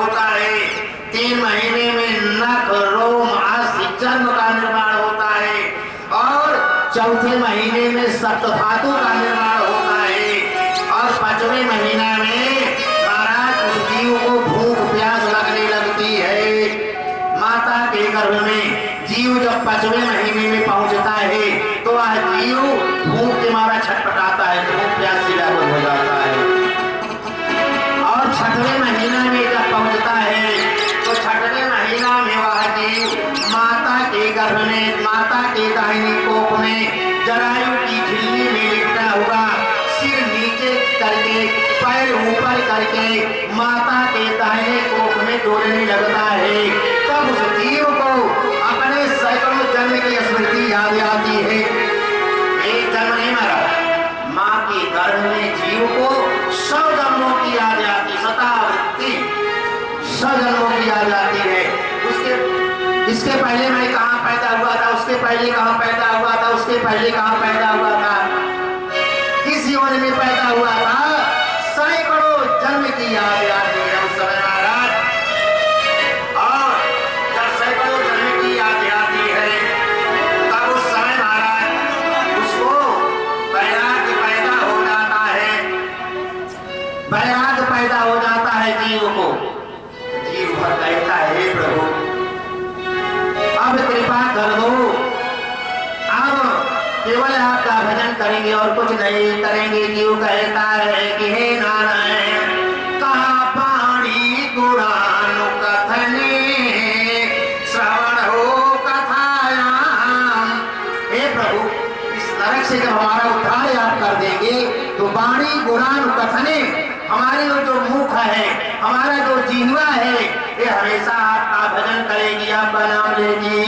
होता है, 3 महीने में नख रोम अस्थि चर्म का निर्माण होता है और चौथे महीने में सप्त धातु का निर्माण होता है और 5वें महीना में महाराज उस जीव को भूख प्यास लगने लगती है। माता के गर्भ में जीव जब 5वें महीने में पहुंचता है तो वह जीव भूख के मारा छटपटाता है, तो भूख प्यास से व्याकुल हो जाता है। और 6वें महीना में जब पहुंचता है तो 6वें महीना में वह जीव माता के गर्भ में, माता के दाहिनी कोख में जरायु की झिल्ली में लिपटा हुआ, सिर नीचे करके पैर ऊपर करके माता के दाहिने कोख में डोलने लगता है। तब उस जीव को अपने सैकड़ों जन्म की स्मृति याद आती है। एक जन्म नहीं मरा, माँ के गर्भ में जीव को 100 जन्मों की याद आती, शतावृत्ति 100 जन्मों की याद आती है। इसके पहले मैं कहाँ पैदा हुआ था, उसके पहले कहाँ पैदा हुआ था, उसके पहले कहाँ पैदा हुआ था, किस योनि में पैदा हुआ था, सैकड़ों जन्म की याद आती है उस समय महाराज। और जब सैकड़ों जन्म की याद आती है तब उस समय महाराज उसको वैराग्य पैदा हो जाता है, वैराग्य पैदा हो जाता है जीव को। जीव भर कहता है प्रभु अब कृपा कर दो, अब केवल आपका भजन करेंगे और कुछ नहीं करेंगे। जीव कहता है कि हे नारायण कहा पाणी गुणानु कथने श्रवण हो कथायाम। हे प्रभु इस नरक से जब हमारा उद्धार आप कर देंगे तो वाणी गुणानु कथने, हमारी जो मुख है, हमारा जो जीवा है, ये हमेशा आपका भजन करेगी, आपका नाम लेगी।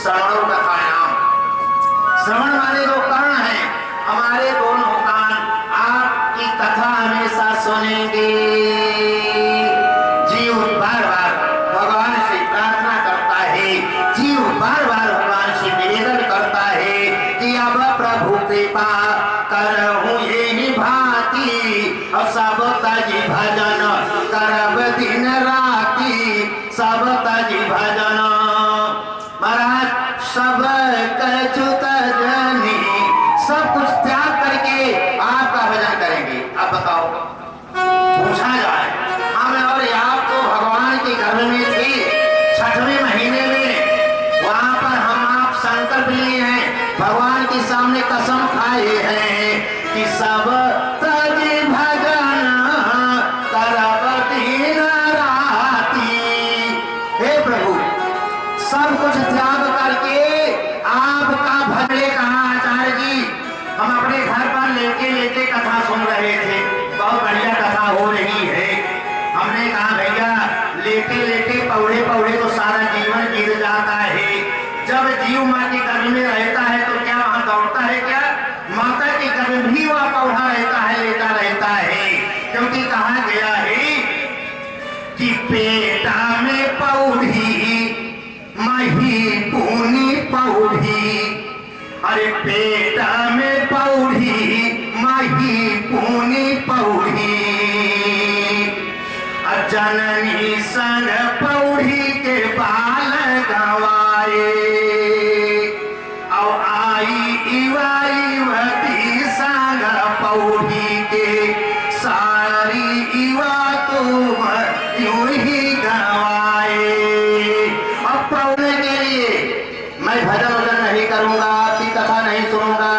श्रवणों कथायाम, श्रवण वाले जो कर्ण हैं हमारे दोनों कान आपकी कथा हमेशा सुनेंगे। जीव बार बार भगवान से प्रार्थना करता है, जीव बार बार भगवान से निवेदन करता है कि अब प्रभु कृपा करहु यही भांति और सब तजी भजन करब दिन राति, सब तजी भजन। महाराज सब कछुत जनी सब कुछ त्याग करके आपका भजन करेंगे। अब बताओ पूछा जाए हम और आप तो भगवान के गर्भ में थे 6वें महीने में, वहां पर हम आप संकल्प लिए हैं, भगवान के सामने कसम खाए हैं कि सब तजी भजन करब दिन राति। हे प्रभु सब कुछ त्याग करके आपका भजन। कहा आचार्य जी हम अपने घर पर लेटे लेटे कथा सुन रहे थे, बहुत बढ़िया कथा हो रही है। हमने कहा भैया लेटे लेटे पौड़े पौड़े तो सारा जीवन बीत जाता है। जब जीव माँ के गर्भ में रहता है तो क्या वहां दौड़ता है क्या? माता के गर्भ भी वह पौधा रहता है, लेटा रहता है, क्योंकि कहा गया है कि पेटा में पौधी मही पूनी पौधी, अरे पेटा में पौधी मही पूनी पौधी, जननी सन पौधी के बाल गवाए और आई इवाई संग पौधी के सारी इवा तुम यूं ही गवाए। अब पौधे के लिए मैं भजन वजन नहीं करूंगा, आपकी कथा नहीं सुनूंगा,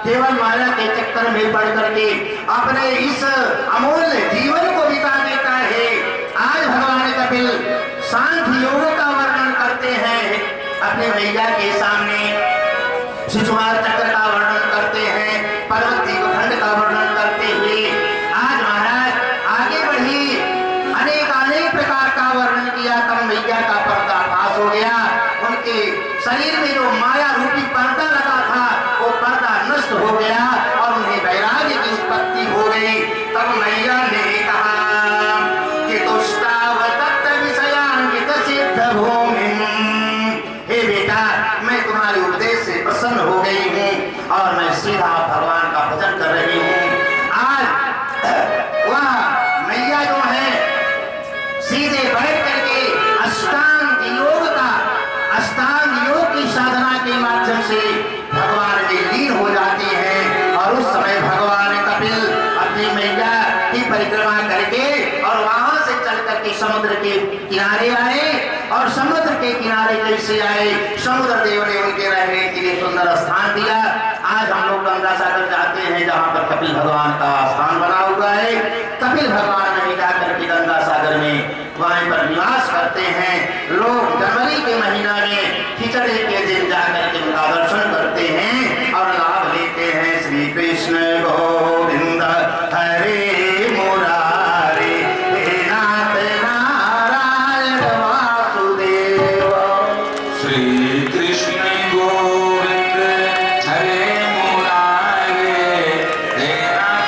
केवल माया के चक्कर में पड़ करके अपने इस अमूल्य जीवन को बिता देता है। आज भगवान कपिल सांख्य योग का वर्णन करते हैं अपने भैया के सामने, शिशुमार चक्र का वर्णन करते हैं, पर्वती खंड का वर्णन करते हुए आज महाराज आगे बढ़ी, अनेक प्रकार का वर्णन किया। तब भैया का पर्दाफाश हो गया, उनके शरीर में जो माया रूपी पर्दा लगा था वो पर्दा नष्ट हो गया और उन्हें वैराग्य की उत्पत्ति हो गई। तब मैया ने कहा कि तुष्टावतत विषयान्वित सिद्ध भूमि, हे बेटा मैं तुम्हारे उपदेश से प्रसन्न हो गई हूँ और मैं सीधा भगवान का भजन कर रही हूँ। आज वह मैया जो है सीधे बैठ कि समुद्र के किनारे आए, और समुद्र के किनारे कैसे आए, समुद्र देव ने उनके रहने के लिए सुंदर स्थान दिया। आज हम लोग गंगा सागर जाते हैं जहाँ पर कपिल भगवान का स्थान बना हुआ है। कपिल भगवान नहीं जाकर के गंगा सागर में वहीं पर निवास करते हैं। लोग जनवरी के महीना में खिचड़े के दिन जाकर के उनका दर्शन करते हैं और लाभ लेते हैं। श्री कृष्ण गोविंद हरे मुरारी, हे नाथ नारायण वासुदेव। श्री कृष्ण गोविंद हरे मुरारी, हे नाथ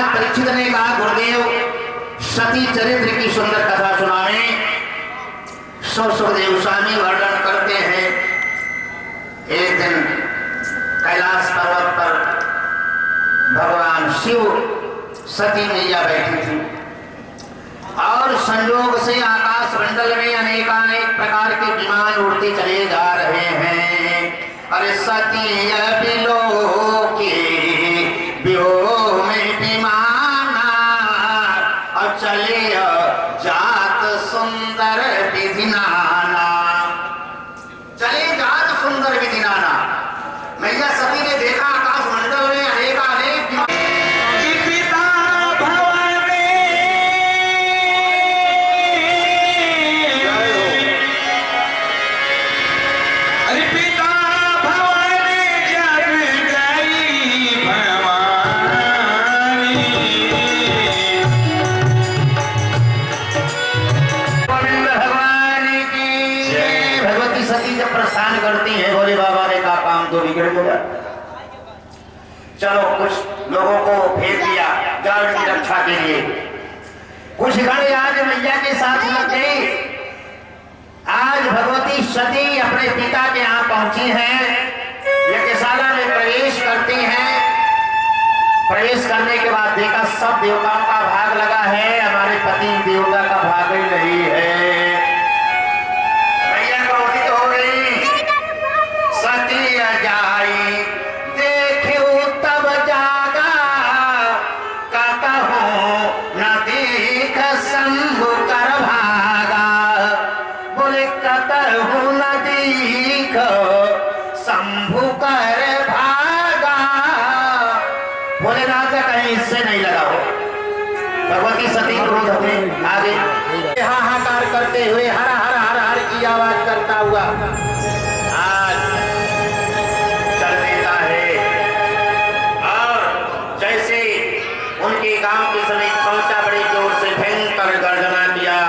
परीक्षित ने कहा, गुरुदेव सती चरित्र की सुंदर कथा सुनावे। सुखदेव स्वामी वर्णन करते हैं, एक दिन कैलाश पर्वत पर भगवान शिव सती मैया बैठी थी और संयोग से आकाश मंडल में अनेकानेक प्रकार के विमान उड़ते चले जा रहे हैं। अरे सती अभिलोके व्योम में विमाना और चले जात सुंदर विधि नाना, चले जात सुंदर विधि नाना। मैया सती ने देखा आकाश मंडल में अनेकानेक विमान। पिता भवन काम तो बिगड़ गया। चलो कुछ लोगों को भेज दिया जल की रक्षा के लिए। कुछ गण आज मैया के साथ लग गई। आज भगवती सती अपने पिता के यहाँ पहुंची हैं, यज्ञशाला में प्रवेश करती हैं। प्रवेश करने के बाद देखा सब देवताओं का भाग लगा है, हमारे पति देवता का भाग ही नहीं है। मैया क्रोधित हो गई। सती जाई देखो तब जागा, कहूं न देख शंभु कर भागा। बोले कहूं न देख शंभु कर भागा। भोलेनाथ का कहीं इससे नहीं लगा हो। भगवती सती क्रोध में आगे हाहाकार करते हुए हर हर हर हर की आवाज करता हुआ आज चल देता है। और जैसे उनके गांव के समीप पहुंचा, बड़ी जोर से भयंकर गर्जना किया।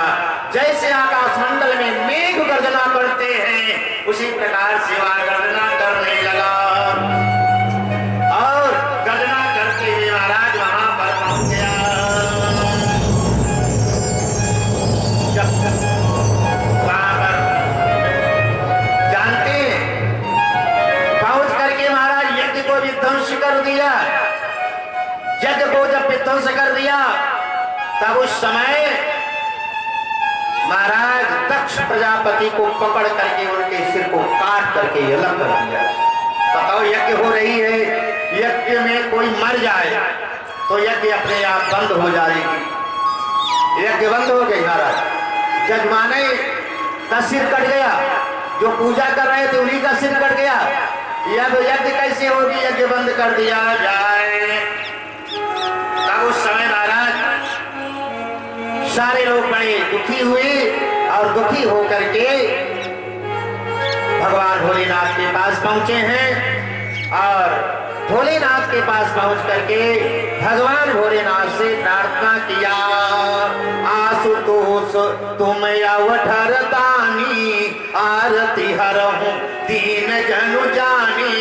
जैसे आकाश मंडल में मेघ गर्जना करते हैं, उसी प्रकार से वह गर्जना करने लगा। और गर्जना करते हुए महाराज वहां पर पहुंच गया। वहां पर जानते हैं, पहुंच करके महाराज यज्ञ को विध्वंस कर दिया। यज्ञ को जब विध्वंस कर दिया, तब उस समय महाराज दक्ष प्रजापति को पकड़ करके उनके सिर को काट करके अलग कर दिया। बताओ, यज्ञ हो रही है, यज्ञ में कोई मर जाए तो यज्ञ अपने आप बंद हो जाएगी। यज्ञ बंद हो गई महाराज। जजमाने का सिर कट गया, जो पूजा कर रहे थे उन्हीं का सिर कट गया। यज्ञ कैसे होगी, यज्ञ बंद कर दिया जाए। तब उस समय महाराज सारे लोग बड़े दुखी हुए और दुखी होकर के भगवान भोलेनाथ के पास पहुंचे हैं। और भोलेनाथ के पास पहुंच करके भगवान भोलेनाथ से प्रार्थना किया। आशुतोष तुम अवठर दानी, आरती हरहूं दीन जनु जानी।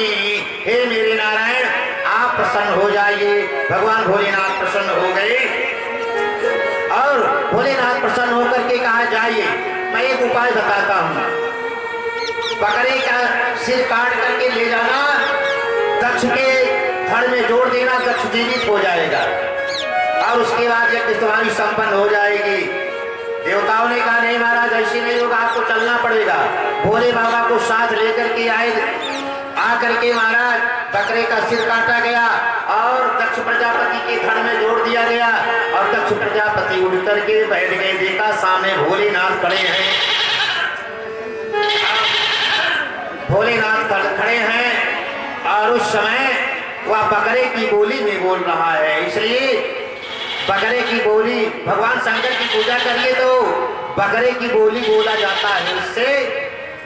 हे मेरे नारायण, आप प्रसन्न हो जाइए। भगवान भोलेनाथ प्रसन्न हो गए और भोलेनाथ प्रसन्न होकर के कहा, जाइए मैं एक उपाय बताता हूँ। बकरे का सिर काट करके ले जाना, दक्ष के धड़ में जोड़ देना, दक्ष जीवित हो जाएगा और उसके बाद यज्ञ तुम्हारी संपन्न हो जाएगी। देवताओं ने कहा, नहीं महाराज ऐसी नहीं होगा, आपको चलना पड़ेगा। भोले बाबा को साथ लेकर के आए। आकर के महाराज बकरे का सिर काटा गया और दक्ष प्रजापति के धड़ में जोड़ दिया गया और दक्ष प्रजापति उड़ करके बैठ गए। देखा सामने भोलेनाथ खड़े हैं। भोलेनाथ खड़े हैं और उस समय वह बकरे की बोली में बोल रहा है। इसलिए बकरे की बोली, भगवान शंकर की पूजा करिए तो बकरे की बोली बोला जाता है, उससे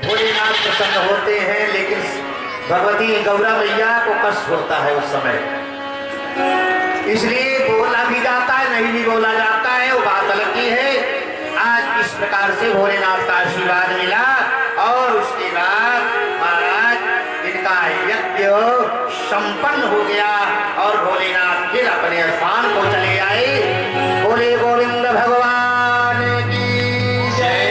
भोलेनाथ प्रसन्न होते हैं। लेकिन भगवती गौरा मैया को कष्ट होता है उस समय, इसलिए बोला भी जाता है, नहीं भी बोला जाता है, वो बात अलग की है। आज इस प्रकार से भोलेनाथ का आशीर्वाद मिला और उसके बाद महाराज इनका यज्ञ संपन्न हो गया और भोलेनाथ फिर अपने स्थान को चले आए। बोले गोविंद भगवान की जय।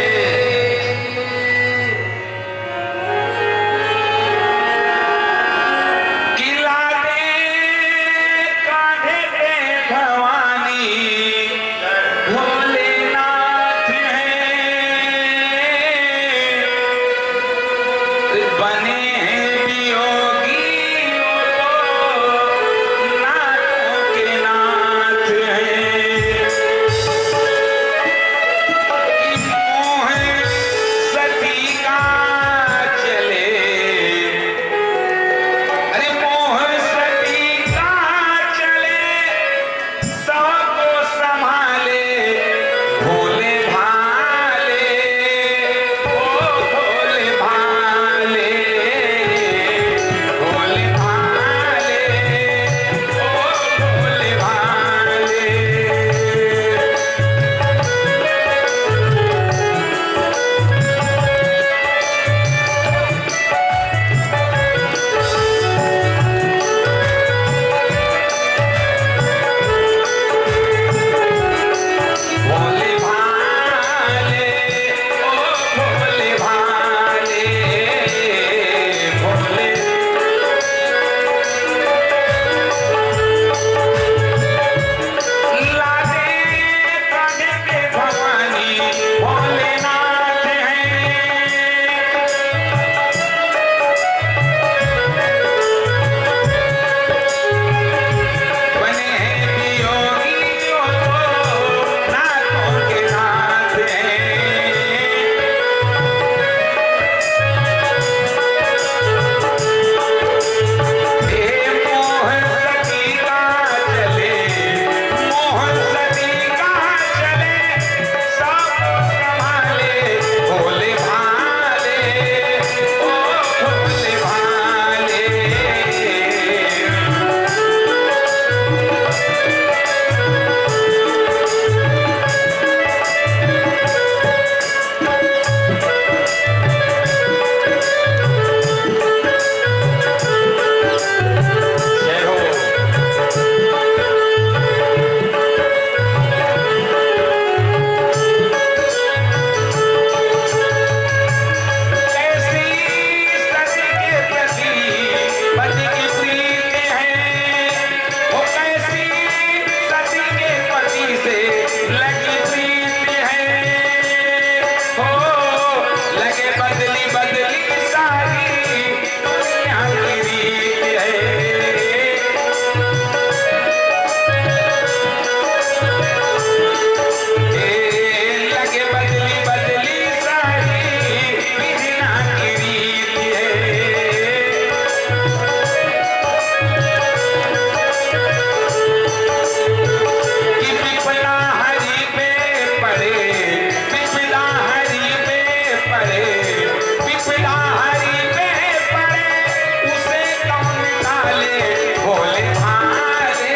भाले भोले भाले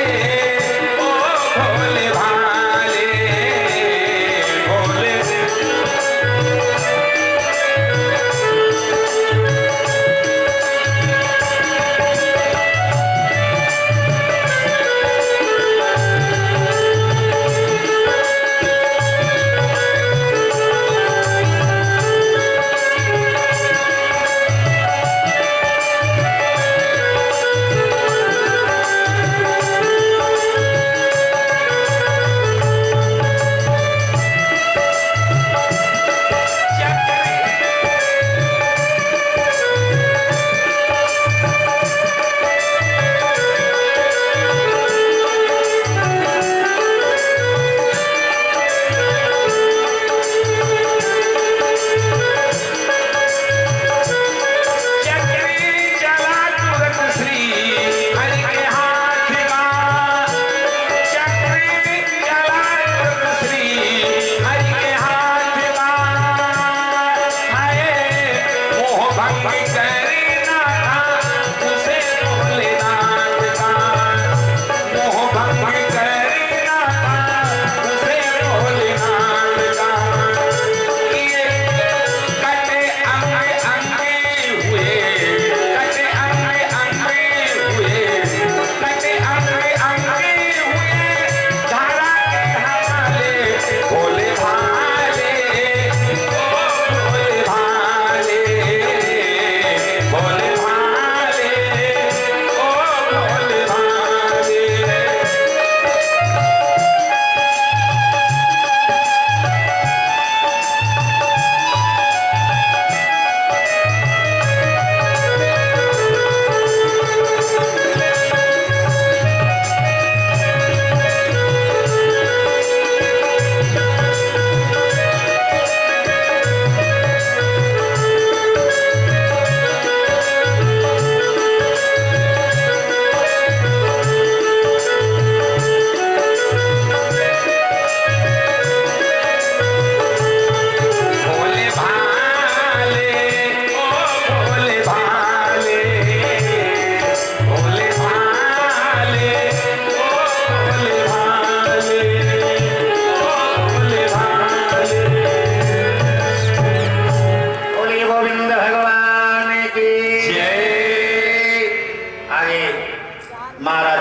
ओ भोले भाले भोले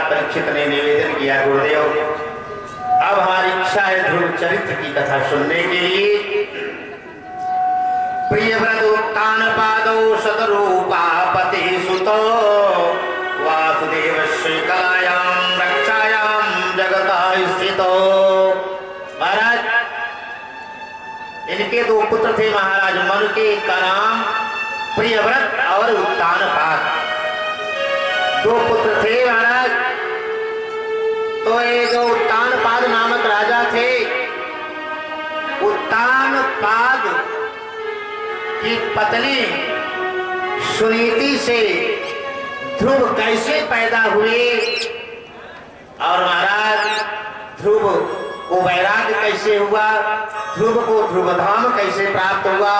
परीक्षित ने निवेदन किया, गुरुदेव अब हमारी इच्छा है ध्रुव चरित्र की कथा सुनने के लिए। प्रियव्रत उत्तान पादौ शतरूपापति सुतो वासुदेव श्री कलायां रक्षायां जगता स्थितो। महाराज इनके दो पुत्र थे महाराज मनु के, का नाम प्रियव्रत और उत्तानपाद, दो पुत्र थे महाराज। तो ये जो उत्तानपाद नामक राजा थे, उत्तानपाद की पत्नी सुनीति से ध्रुव कैसे पैदा हुए और महाराज ध्रुव को वैराग्य कैसे हुआ, ध्रुव को ध्रुवधाम कैसे प्राप्त हुआ,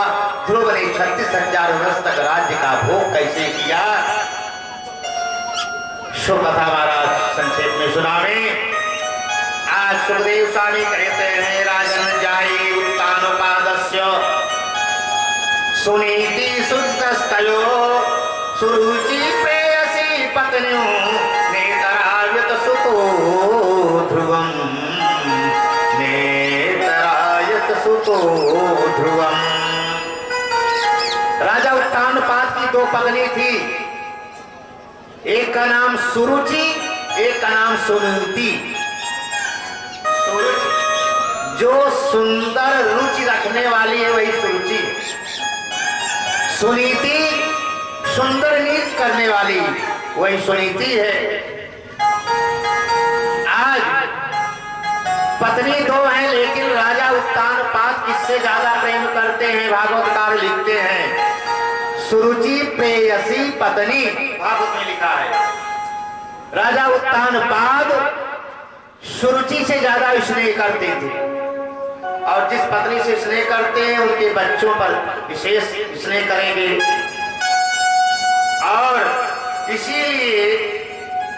ध्रुव ने 36,000 वर्ष तक राज्य का भोग कैसे किया, शो कथा महाराज संक्षेप में सुनावे। आज सुखदेव स्वामी कहते हैं, राजन जाई उत्तानपादस्य सुनीति शुद्धस्तयो सुरुचि प्रेयसी पत्न्यो नेतरायत सुतो ध्रुवम नेतरायत सुतो ध्रुवम। राजा उत्तानपाद की दो पत्नी थी, एक का नाम सुरुचि, एक का नाम सुनीति। जो सुंदर रुचि रखने वाली है वही सुरुचि, सुनीति सुंदर नीति करने वाली वही सुनीति है। आज पत्नी दो हैं, लेकिन राजा उत्तानपाद किससे ज्यादा प्रेम करते हैं, भागवतकार लिखते हैं सुरुचि प्रेयसी पत्नी, भागवत में लिखा है। राजा उत्तानपाद सुरुचि से ज्यादा स्नेह करते थे और जिस पत्नी से स्नेह करते हैं उनके बच्चों पर विशेष स्नेह करेंगे। और इसीलिए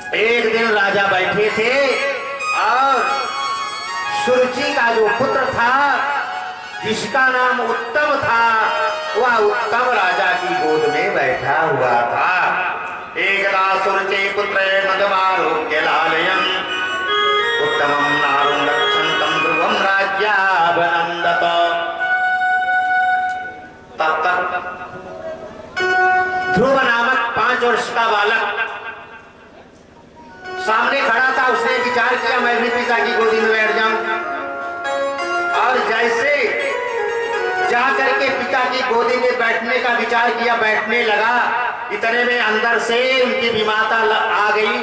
एक दिन राजा बैठे थे और सुरुचि का जो पुत्र था जिसका नाम उत्तम था वह उत्तम राजा की गोद में बैठा हुआ था। एकदा सुरुचि पुत्र मदमारोग्य लालयन् उत्तमं नारुं रक्षन्तं ध्रुवं राज्याभिनन्दत। तब तक ध्रुव नामक 5 वर्ष का बालक सामने खड़ा था। उसने विचार किया मैं भी पिता की गोदी में बैठ जाऊं, और जैसे जाकर के पिता की गोदी में बैठने का विचार किया, बैठने लगा, इतने में अंदर से उनकी विमाता आ गई,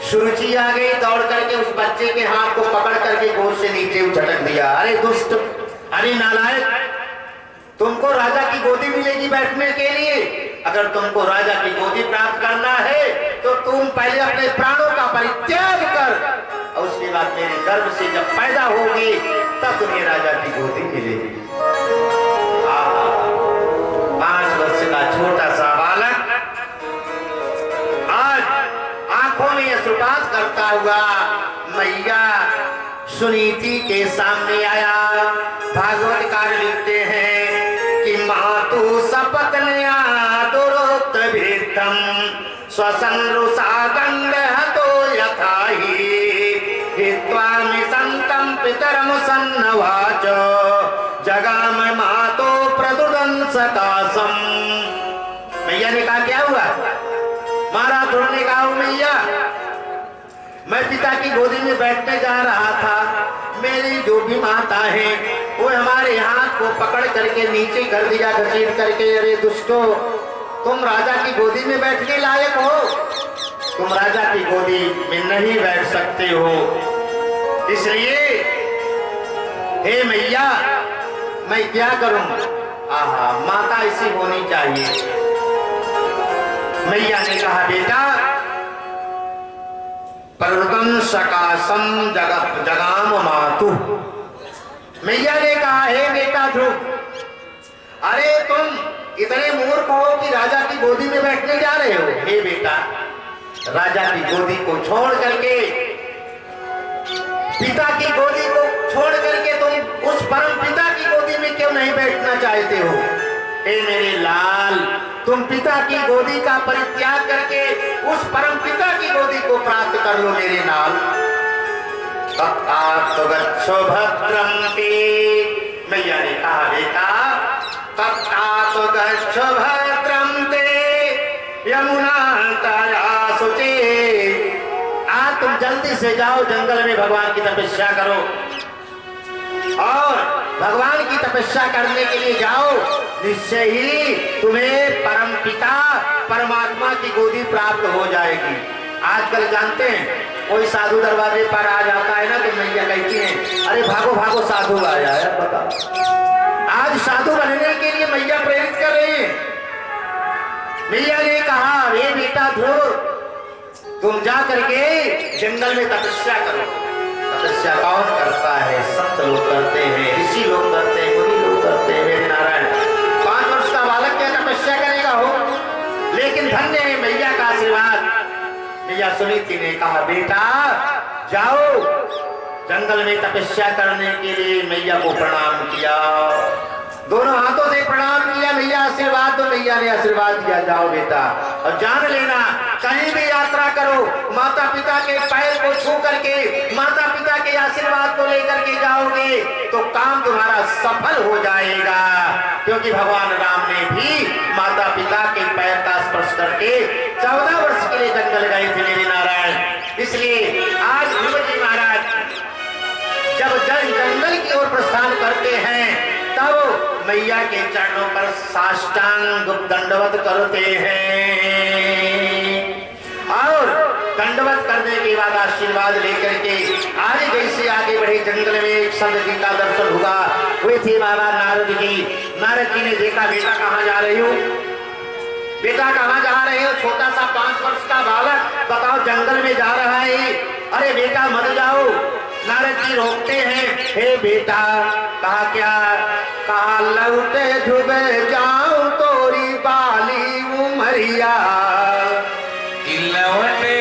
सुरुचि आ गई, दौड़ करके उस बच्चे के हाथ को पकड़ करके गोद से नीचे उछलक दिया। अरे दुष्ट, अरे नालायक, तुमको राजा की गोदी मिलेगी बैठने के लिए। अगर तुमको राजा की गोदी प्राप्त करना है तो तुम पहले अपने प्राणों का परित्याग कर, और उसके बाद मेरे गर्भ से जब पैदा होगी तब तुम्हें राजा की गोदी मिलेगी। 5 वर्ष का छोटा सा बालक आज आंखों में अश्रुपात करता हुआ मैया सुनीति के सामने आया। भागवतकार लिखते हैं कि मातु सपत्न्या दुरोक्त भेदम स्वसंरुषा गंध हतो यथाहि हित्वा निसंतं पितरम सन्नवाच जगाम मातो प्रदुदन सकासम। मैया ने कहा क्या हुआ? महाराज ध्रुव ने कहा मैया मैं पिता की गोदी में बैठने जा रहा था, मेरी जो भी माता है वो हमारे हाथ को पकड़ करके नीचे कर दिया घसीट करके। अरे दुष्टो, तुम राजा की गोदी में बैठने लायक हो, तुम राजा की गोदी में नहीं बैठ सकते हो, इसलिए हे मैया मैं क्या करूं? आहा, माता ऐसी होनी चाहिए। मैया ने कहा बेटा प्रदुदन सकासम जगाम मातु। मैया ने कहा हे बेटा ध्रुव, अरे तुम इतने मूर्ख हो कि राजा की गोदी में बैठने जा रहे हो। हे बेटा, राजा की गोदी को छोड़ करके, पिता की गोदी को छोड़ करके तुम उस परम पिता की गोदी में क्यों नहीं बैठना चाहते हो? हे मेरे लाल, तुम पिता की गोदी का परित्याग करके उस परम पिता की गोदी को प्राप्त कर लो मेरे नाल। तत्तात् गच्छो भद्रं ते। मैया ने कहा बेटा तत्तात् गच्छो भद्रं ते यमुना तया शुचे। आज तुम जल्दी से जाओ, जंगल में भगवान की तपस्या करो, और भगवान की तपस्या करने के लिए जाओ, निश्चय ही तुम्हें परम पिता परमात्मा की गोदी प्राप्त हो जाएगी। आजकल जानते हैं कोई साधु दरवाजे पर आ जाता है ना तो मैया कहती है अरे भागो भागो साधु आया है। बताओ, आज साधु बनने के लिए मैया प्रेरित कर रही है। मैया ने कहा हे बेटा ध्रुव, तुम जा करके जंगल में तपस्या करो। तपस्या कौन करता है? संत लोग करते हैं, ऋषि लोग करते हैं, मुनि लोग करते हैं। मेरे नारायण, 5 वर्ष का बालक क्या तपस्या करेगा हो? लेकिन धन्य है मैया का आशीर्वाद। मैया सुनीति ने कहा बेटा जाओ, जंगल में तपस्या करने के लिए मैया को प्रणाम किया, दोनों हाथों से प्रणाम किया। मैया आशीर्वाद दो। मैया ने आशीर्वाद दिया, जाओ बेटा, और जान लेना कहीं भी यात्रा करो, माता पिता के पैर को छू करके माता पिता के आशीर्वाद को लेकर के जाओगे तो काम तुम्हारा सफल हो जाएगा। क्योंकि भगवान राम ने भी माता पिता के पैर का स्पर्श करके 14 वर्ष के लिए जंगल गए थे मेरे नारायण। इसलिए आज ध्रुव जी महाराज जब जंगल की ओर प्रस्थान करते हैं तब मैया के चरणों पर साष्टांग दंडवत करते हैं, और दंडवत करने के बाद आशीर्वाद लेकर के आगे जैसे आगे बढ़े, जंगल में एक संत जी का दर्शन हुआ। वे थे बाबा नारद जी। नारद जी ने देखा बेटा कहाँ जा रही हो, बेटा कहाँ जा रहे हो? छोटा सा 5 वर्ष का बालक, बताओ जंगल में जा रहा है। अरे बेटा मत जाओ। नारद जी रोकते हैं, हे बेटा, कहा क्या? कहा लौटे ध्रुव जाऊं तोरी बाली उमरिया। लौटे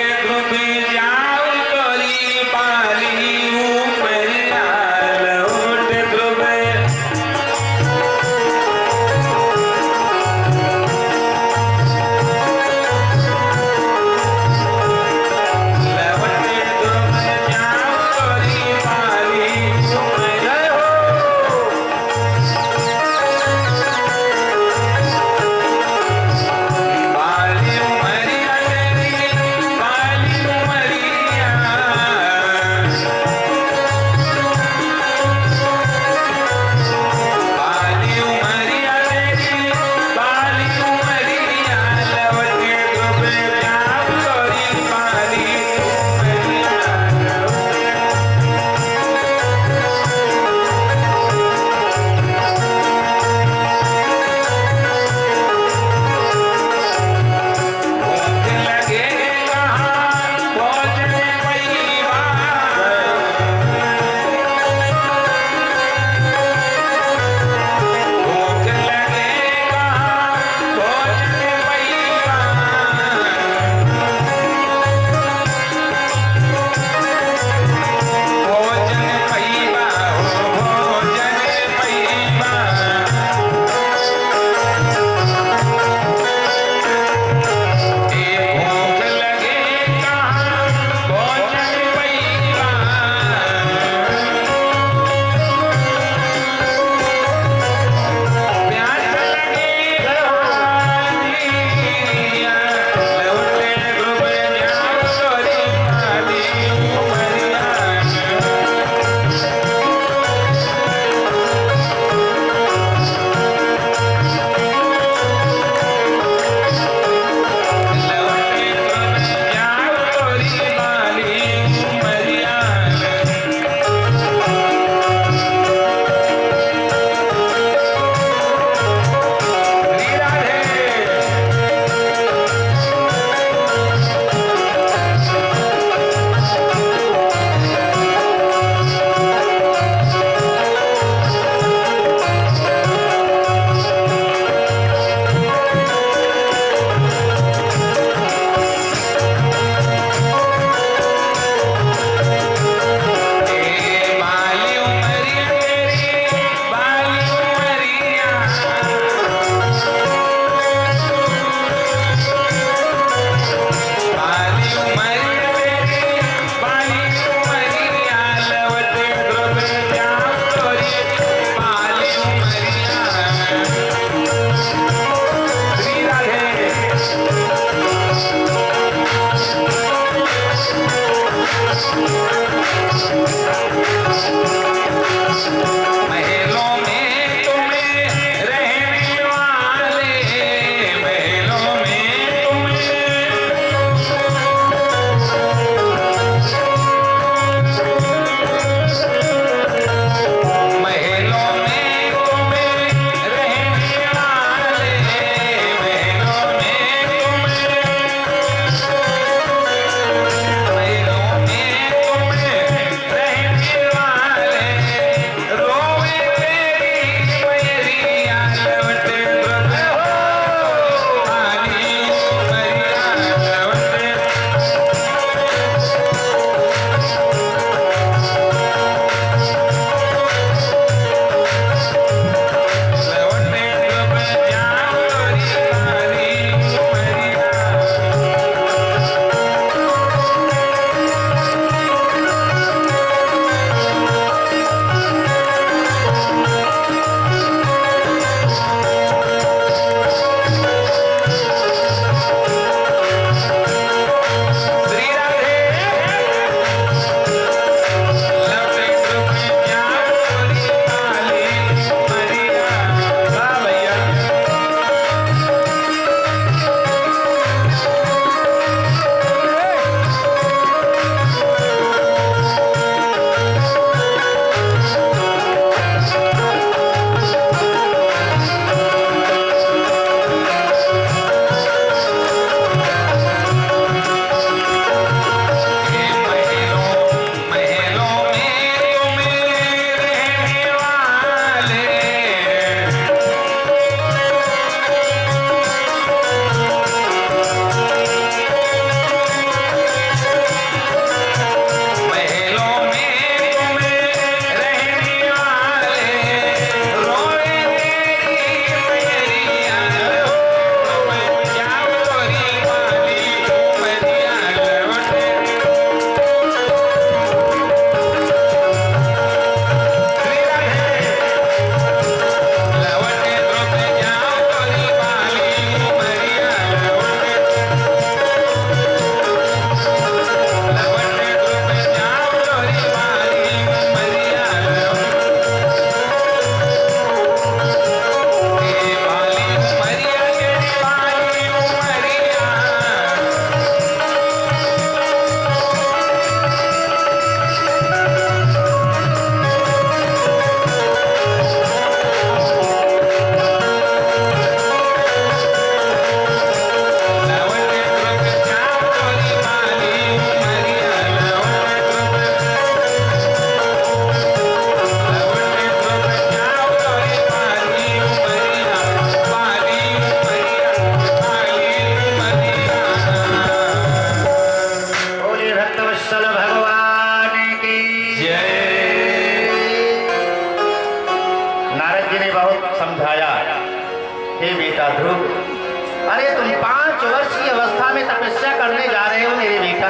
तपस्या करने जा रहे हो मेरे बेटा?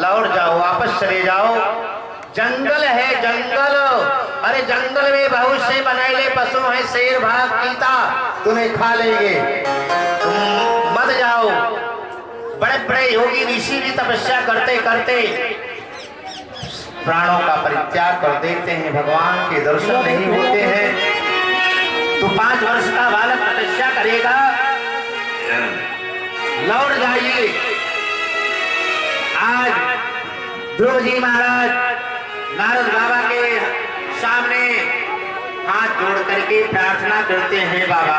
लौट जाओ, वापस चले जाओ। जंगल है जंगल, अरे जंगल में बहुत से बनैले पशु हैं, शेर भाग चीता तुम्हें खा लेंगे। तुम मत जाओ। बड़े बड़े योगी ऋषि भी तपस्या करते करते प्राणों का परित्याग कर देते हैं, भगवान के दर्शन नहीं होते हैं। तो 5 वर्ष का बालक तपस्या करेगा, लौट जाइए। आज ध्रुव जी महाराज नारद बाबा के सामने हाथ जोड़ करके प्रार्थना करते हैं, बाबा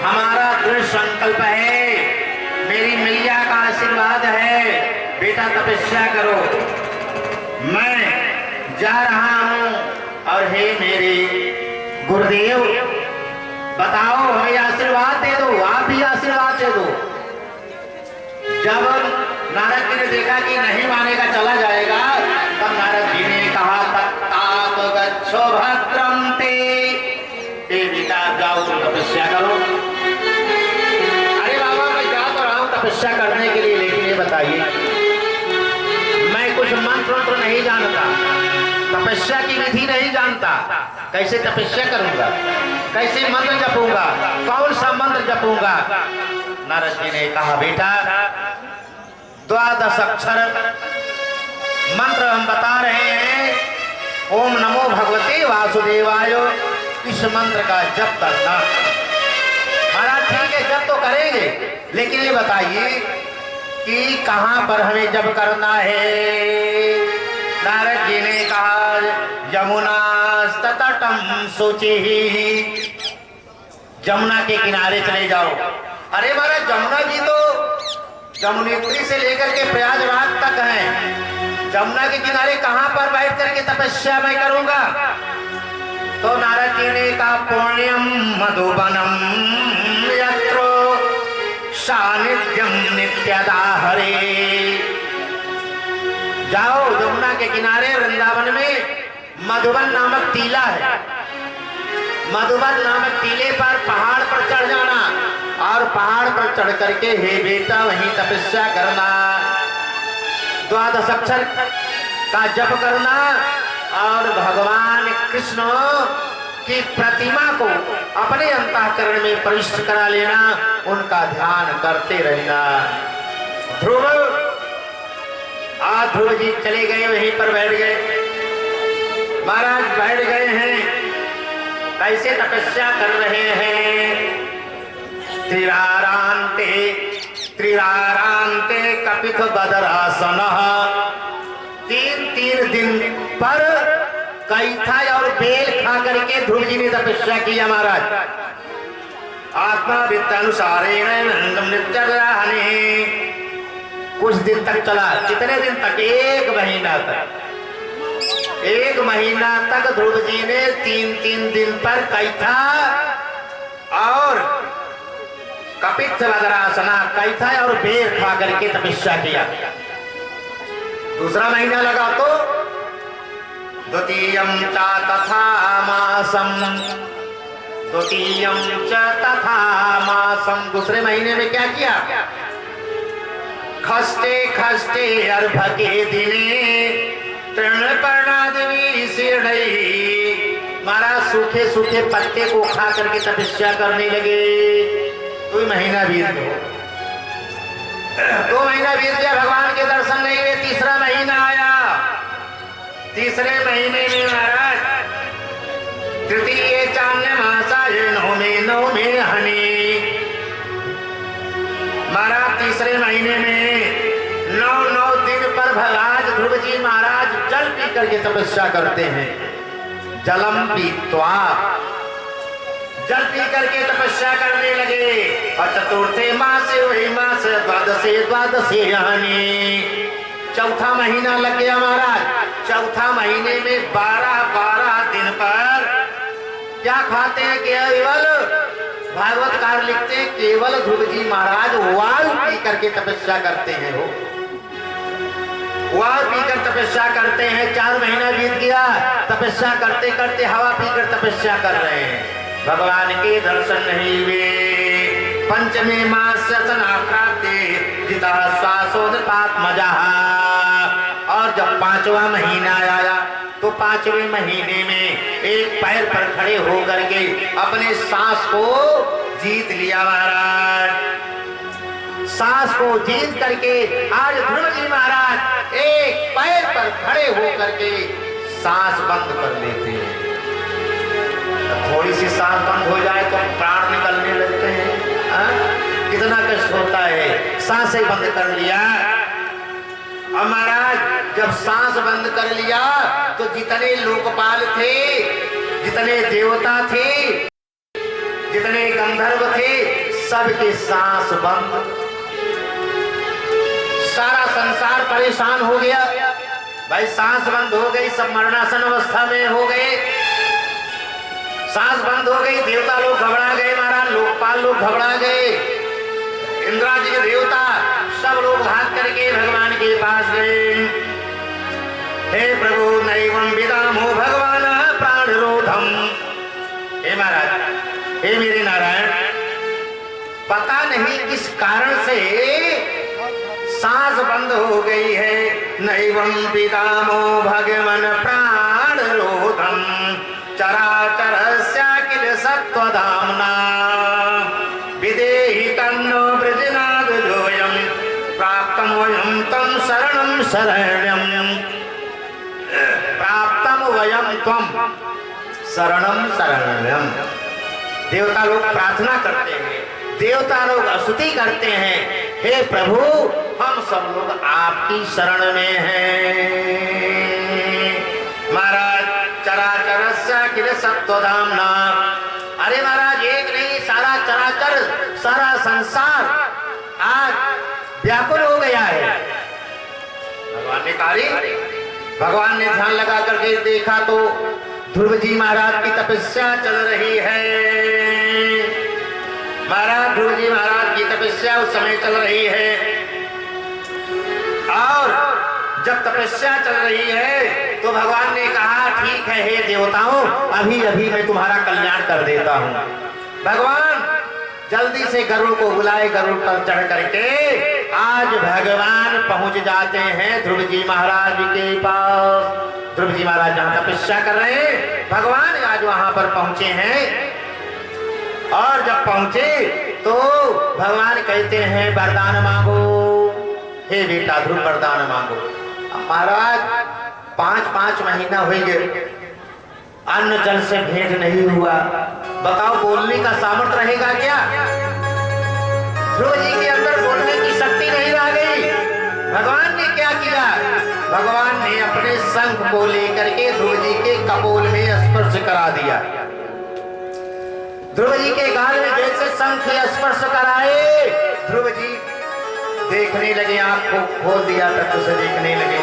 हमारा दृढ़ संकल्प है, मेरी मैया का आशीर्वाद है, बेटा तपस्या करो, मैं जा रहा हूं। और हे मेरे गुरुदेव बताओ, हमें आशीर्वाद दे दो, आप ही आशीर्वाद दे दो। जब नारद जी ने देखा कि नहीं मानेगा, चला जाएगा, तब नारद जी ने कहा तत्ताप गच्छो भद्रम ते, बेटा जाओ तुम तपस्या करो। अरे बाबा मैं जा तो रहा हूं तपस्या करने के लिए, लेकिन ये बताइए मैं कुछ मंत्र नहीं जानता, तपस्या की विधि नहीं जानता, कैसे तपस्या करूंगा, कैसे मंत्र जपूंगा, कौन सा मंत्र जपूंगा? नारद जी ने कहा बेटा 12 अक्षर मंत्र हम बता रहे हैं, ओम नमो भगवते वासुदेवाय, इस मंत्र का जप करना। महाराज ठीक है जप तो करेंगे, लेकिन ये बताइए कि कहां पर हमें जप करना है? नारद जी ने कहा यमुना तटम शुचि, जमुना के किनारे चले जाओ। अरे महाराज जमुना जी तो जमुनेत्री से लेकर के प्रयागराज तक है, जमुना के किनारे कहां पर बैठ करके तपस्या मैं करूंगा? तो नारद जी ने कहा पुण्यम मधुबनम यत्रो सानिध्यम नित्यदा हरे, जाओ जमुना के किनारे वृंदावन में मधुबन नामक टीला है, मधुबन नामक टीले पर पहाड़ पर चढ़ जाना और पहाड़ पर चढ़ करके हे बेटा वहीं तपस्या करना, 12 अक्षर का जप करना और भगवान कृष्ण की प्रतिमा को अपने अंतःकरण में प्रविष्ट करा लेना, उनका ध्यान करते रहना। ध्रुव ध्रुव जी चले गए, वहीं पर बैठ गए। महाराज बैठ गए हैं, कैसे तपस्या कर रहे हैं? त्रिरारांते त्रिरारांते कपित बदरासन, 3 दिन पर कैथा और बेल खा करके ध्रुव जी ने तपस्या किया। महाराज आत्मा वित्तानुसारेण नित्य कुछ दिन तक चला। कितने दिन तक? 1 महीना तक। 1 महीना तक ध्रुव जी ने 3 दिन पर कैथा और कपित बदरासना, कैथा और बेल खा करके तपस्या किया। दूसरा महीना लगा तो द्वितीयं च तथा मासम, द्वितीयं च तथा मासम, दूसरे महीने में क्या किया? खस्ते खस्ते अर्भ के दिने तृणपर्णादि शीर्णै, महाराज सूखे सूखे पत्ते को खा करके तपस्या करने लगे। 2 महीना बीत गया, 2 महीना बीत गया, भगवान के दर्शन नहीं हुए। तीसरा महीना आया, तीसरे महीने में महाराज तृतीय चान्य मासाय नवमे हनि, महाराज तीसरे महीने में 9 दिन पर भगवान ध्रुव जी महाराज जल पी करके तपस्या करते हैं। जलम पीत्वा, जल पी करके तपस्या करने लगे। और चतुर्थे मासे वही मास द्वादशे हनि, चौथा महीना लग गया महाराज। चौथा महीने में 12 दिन पर क्या खाते हैं? केवल भागवतकार लिखते हैं केवल ध्रुव जी महाराज वायु पी करके तपस्या करते हैं। वो वायु पीकर तपस्या करते हैं। 4 महीना बीत गया, तपस्या करते करते हवा पीकर तपस्या कर रहे हैं। भगवान के दर्शन नहीं हुए। पंचमे मास्य सनाक्रांते जिता श्वासोदतात्मजा। और जब 5वां महीना आया तो 5वें महीने में एक पैर पर खड़े होकर के अपने सांस को जीत लिया महाराज। सांस को जीत करके आज ध्रुव जी महाराज एक पैर पर खड़े होकर के सांस बंद कर लेते हैं। थोड़ी सी सांस बंद हो जाए तो प्राण निकलने लगते हैं। कितना कष्ट होता है। सांसें बंद कर लिया। और महाराज जब सांस बंद कर लिया तो जितने लोकपाल थे, जितने देवता थे, जितने गंधर्व थे, सबके सांस बंद। सारा संसार परेशान हो गया। भाई सांस बंद हो गई, सब मरणासन अवस्था में हो गए। सांस बंद हो गई, देवता लोग घबरा गए महाराज, लोकपाल लोग घबरा गए। इंद्रादि के देवता सब लोग भाग करके भगवान के पास गए। हे प्रभु नैवं विदामो भगवान प्राण रोधम। हे महाराज, हे मेरे नारायण, पता नहीं किस कारण से सांस बंद हो गई है। नैवं विदामो भगवान प्राण रोधम चराचरस्य किल सत्वधाम्ना विदेहि तन्नो वृजनादोऽयं प्राप्तं वयं तं शरणं शरण्यं। प्राप्तं वयं त्वं शरणं शरण्यं। देवता लोग प्रार्थना करते हैं, देवता लोग स्तुति करते हैं। हे प्रभु, हम सब लोग आपकी शरण में हैं। महाराज चराचरस्य किल सत्वधाम्ना। अरे महाराज एक नहीं, सारा चराचर, सारा संसार आज व्याकुल हो गया है। भगवान ने कहा, भगवान ने ध्यान लगा करके देखा तो ध्रुव जी महाराज की तपस्या चल रही है। महाराज ध्रुव जी महाराज की तपस्या उस समय चल रही है। और जब तपस्या चल रही है तो भगवान ने कहा, ठीक है हे देवताओं, अभी अभी मैं तुम्हारा कल्याण कर देता हूं। भगवान जल्दी से गरुड़ को बुलाए, गरुड़ पर चढ़ करके आज भगवान पहुंच जाते हैं ध्रुव जी महाराज के पास। ध्रुव जी महाराज जहां तपस्या कर रहे हैं, भगवान आज वहां पर पहुंचे हैं। और जब पहुंचे तो भगवान कहते हैं, वरदान मांगो। हे बेटा ध्रुव, वरदान मांगो। महाराज 5-5 महीना हो गए, अन्न जल से भेंट नहीं हुआ। बताओ बोलने का सामर्थ्य रहेगा क्या? ध्रुव जी के अंदर बोलने की शक्ति नहीं रह गई। भगवान ने क्या किया? भगवान ने अपने शंख को लेकर के ध्रुव जी के कपोल में स्पर्श करा दिया। ध्रुव जी के गाल में जैसे शंख स्पर्श कराए, ध्रुव जी देखने लगे, आंख को खोल दिया तक उसे देखने लगे।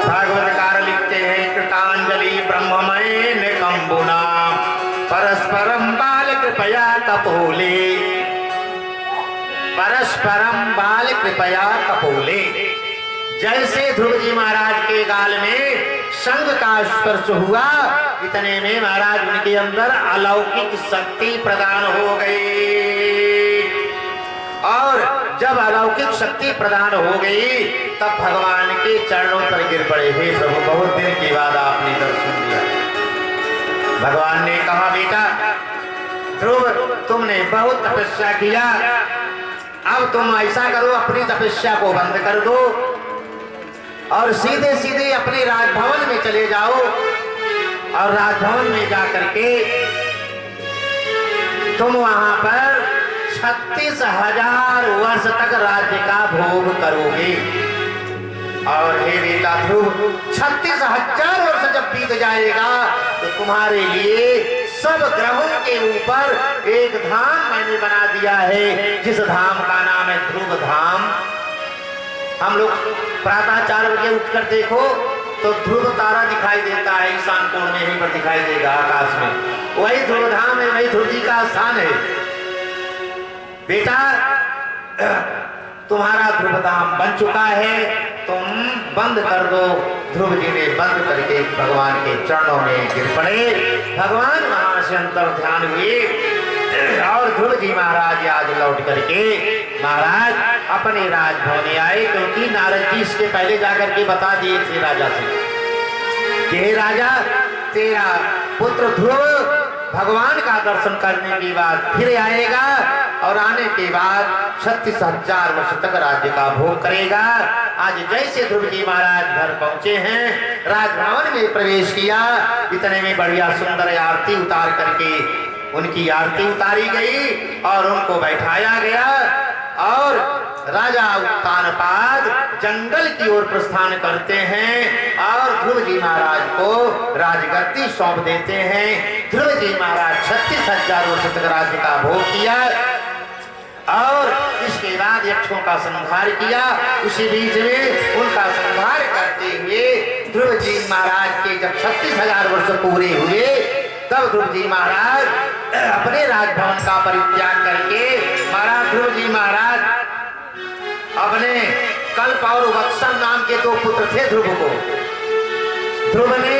भागवतकार लिखते हैं, कृतांजलि ब्रह्ममय निकंबुना परस्परम बाल कृपया कपोले। परस्परम बाल कृपया कपोले। जैसे ध्रुव जी महाराज के गाल में शंख का स्पर्श हुआ, इतने में महाराज उनके अंदर अलौकिक शक्ति प्रदान हो गई। और जब अलौकिक शक्ति प्रदान हो गई तब भगवान के चरणों पर गिर पड़े। हे प्रभु, बहुत दिन के बाद आपने दर्शन दिया। भगवान ने कहा, बेटा ध्रुव, तुमने बहुत तपस्या किया, अब तुम ऐसा करो, अपनी तपस्या को बंद कर दो और सीधे सीधे अपने राजभवन में चले जाओ। और राजभवन में जाकर के तुम वहां पर 36,000 वर्ष तक राज्य का भोग करोगे। और हे बेटा ध्रुव, 36,000 वर्ष जब बीत जाएगा तो तुम्हारे लिए सब ग्रहों के ऊपर एक धाम मैंने बना दिया है, जिस धाम का नाम है ध्रुव धाम। हम लोग प्रातः 4 बजे उठकर देखो तो ध्रुव तारा दिखाई देता है, ईशान कोण में यहीं पर दिखाई देगा आकाश में। वही ध्रुव धाम है, वही ध्रुव जी का स्थान है। बेटा तुम्हारा ध्रुव धाम बन चुका है, तुम बंद कर दो। ध्रुव जी ने बंद करके भगवान के चरणों में गिर पड़े। भगवान वहां से अंतर ध्यान हुए। और ध्रुव जी महाराज आज लौट करके महाराज अपने राजभवन आए, क्योंकि नारद जी इसके पहले जाकर के बता दिए थे राजा से कि हे राजा, तेरा पुत्र ध्रुव भगवान का दर्शन करने के बाद फिर आएगा और आने के बाद 36,000 वर्ष तक राज्य का भोग करेगा। आज जैसे ध्रुव जी महाराज घर पहुंचे हैं, राजभवन में प्रवेश किया, इतने में बढ़िया सुंदर आरती उतार करके उनकी आरती उतारी गई और उनको बैठाया गया और राजा उत्तानपाद जंगल की ओर प्रस्थान करते हैं और ध्रुव जी महाराज को राजगद्दी सौंप देते हैं। ध्रुव जी महाराज 36,000 वर्ष तक राज्य का भोग किया और इसके बाद यक्षों का संहार किया। उसी बीच में उनका संहार करते हुए ध्रुव जी महाराज के जब 36,000 वर्ष पूरे हुए, तब ध्रुव जी महाराज अपने राजभवन का परित्याग करके महाराज ध्रुव जी महाराज अपने कल्प और वत्सल नाम के 2 पुत्र थे ध्रुव को। ध्रुव ने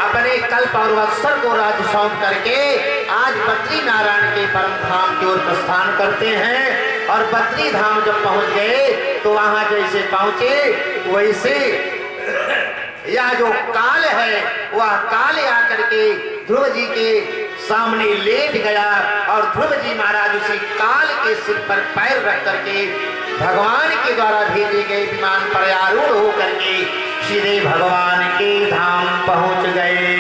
अपने कल्प और वत्सल को राज्य सौंप करके आज बद्री नारायण के परम धाम की ओर प्रस्थान करते हैं और बद्री धाम जब पहुंच गए तो वहां जैसे पहुंचे वैसे यह जो काल है वह काल आकर के ध्रुव जी के सामने लेट गया और ध्रुव जी महाराज उसी काल के सिर पर पैर रख करके भगवान के द्वारा भेजे गए विमान पर आरूढ़ होकर के सीधे भगवान के धाम पहुंच गए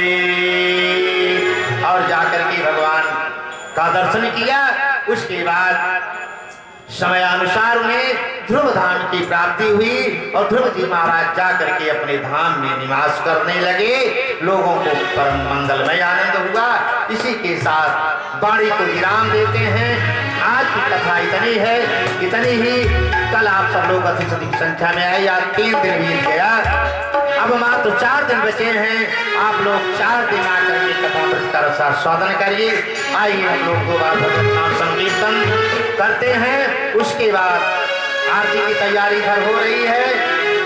और जाकर के भगवान का दर्शन किया। उसके बाद समय अनुसार उन्हें ध्रुव धाम की प्राप्ति हुई और ध्रुव जी महाराज जाकर के अपने धाम में निवास करने लगे। लोगों को परम मंगलमय आनंद हुआ। इसी के साथ वाणी को विराम देते हैं। आज की कथा इतनी है, इतनी ही। कल आप सब लोग अधिक से अधिक संख्या में आए। आज 3 दिन बीत गया, अब मात्र 4 दिन बचे हैं। आप लोग 4 दिन आकर के कथा का रसास्वादन करिए। आइए हम लोग 2 बार भजन नाम संकीर्तन करते हैं। उसके बाद आरती की तैयारी इधर हो रही है,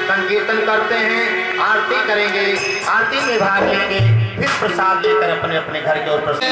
संकीर्तन करते हैं, आरती करेंगे, आरती में भाग लेंगे, फिर प्रसाद लेकर अपने अपने घर की ओर प्रस्थान